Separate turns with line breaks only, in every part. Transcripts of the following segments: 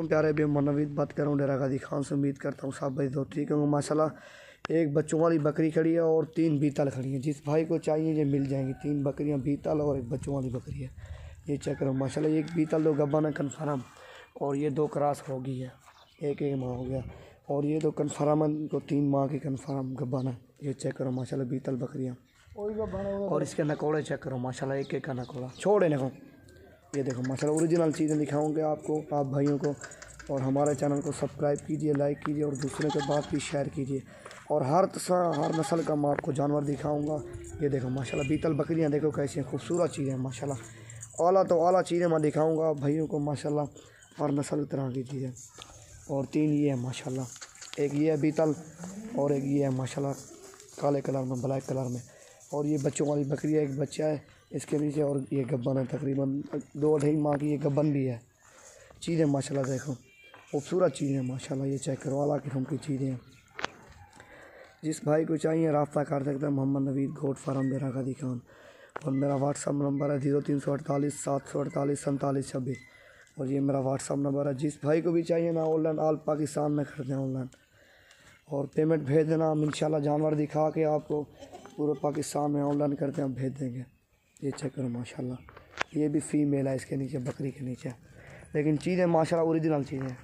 तुम प्यारे भी मनवीद बात कर रहा हूँ डेरा गाजी खान से। उम्मीद करता हूँ सब भाई तो ठीक होंगे माशाल्लाह। एक बच्चों वाली बकरी खड़ी है और 3 बीतल खड़ी हैं। जिस भाई को चाहिए ये मिल जाएंगी। 3 बकरियाँ बीतल और एक बच्चों वाली बकरी है। ये चेक करो माशाल्लाह। एक बीतल 2 गब्बन है कन्फर्म और ये 2 क्रॉस हो गई है। एक माह हो गया और ये 2 कन्फर्म है तो 3 माह की कन्फर्म गब्बन है। ये चेक करो माशाल्लाह बीतल बकरियाँ और इसके नकोड़े चेक करो माशाल्लाह। एक का नकोड़ा छोड़े देखो। ये देखो माशाल्लाह ओरिजिनल चीज़ें दिखाऊंगे आपको आप भाइयों को। और हमारे चैनल को सब्सक्राइब कीजिए, लाइक कीजिए और दूसरे के बात भी शेयर कीजिए। और हर नस्ल का मैं आपको जानवर दिखाऊंगा। ये देखो माशाल्लाह बीतल बकरियां देखो कैसी हैं, खूबसूरत चीज़ें हैं माशाल्लाह। आला तो आला चीज़ें मैं दिखाऊंगा आप भाइयों को माशाल्लाह। हर नस्ल तरह की चीज़ें और 3 ये है माशाल्लाह। एक ये है बीतल और एक ये है माशाल्लाह काले कलर में, ब्लैक कलर में। और ये बच्चों वाली बकरी है, एक बच्चा है इसके नीचे और ये गब्बन है तकरीबन 2-2.5 माह की। ये गब्बन भी है। चीज़ें माशाल्लाह देखो खूबसूरत चीज़ें माशाल्लाह। ये चेक करो आला किस्म की चीज़ें हैं। जिस भाई को चाहिए रब्ता कर सकते हैं। मोहम्मद नवीद गोट फार्म डेरा गाजी खान। और मेरा व्हाट्सअप नंबर है 0348 748 4726। और ये मेरा व्हाट्सअप नंबर है। जिस भाई को भी चाहिए ना ऑनलाइन ऑल पाकिस्तान में खरीदें ऑनलाइन और पेमेंट भेज देना। हम इंशाल्लाह जानवर दिखा के आपको पूरे पाकिस्तान में ऑनलाइन करते हैं भेज देंगे। ये चेक करो माशाल्लाह। ये भी फीमेल है इसके नीचे बकरी के नीचे, लेकिन चीज़ें माशाल्लाह ओरिजिनल चीज़ें हैं।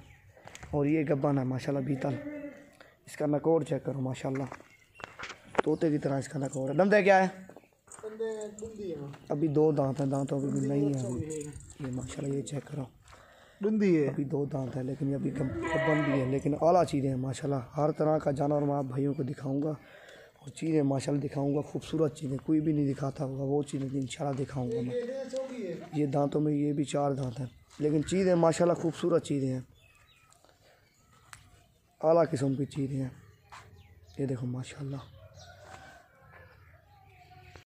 और ये गब्बन है माशाल्लाह बीतल। इसका नकोड़ चेक करो माशाल्लाह, तोते की तरह इसका नकोड़ है। दंदे क्या है? अभी 2 दांत हैं, दांतों की भी नहीं है अभी। ये माशाल्लाह ये चेक करो
डुंदी है।
अभी 2 दांत है लेकिन अभी गब्बन भी है। लेकिन आला चीज़ें हैं माशाल्लाह। हर तरह का जानवर मैं आप भाइयों को दिखाऊंगा और चीज़ें माशाल्लाह दिखाऊंगा। खूबसूरत चीज़ें कोई भी नहीं दिखाता होगा वो चीज़ें इंशाल्लाह दिखाऊंगा मैं। ये दांतों में ये भी 4 दांत हैं लेकिन चीज़ें माशाल्लाह खूबसूरत चीज़ें हैं, आला किस्म की चीज़ें हैं। ये देखो माशाल्लाह।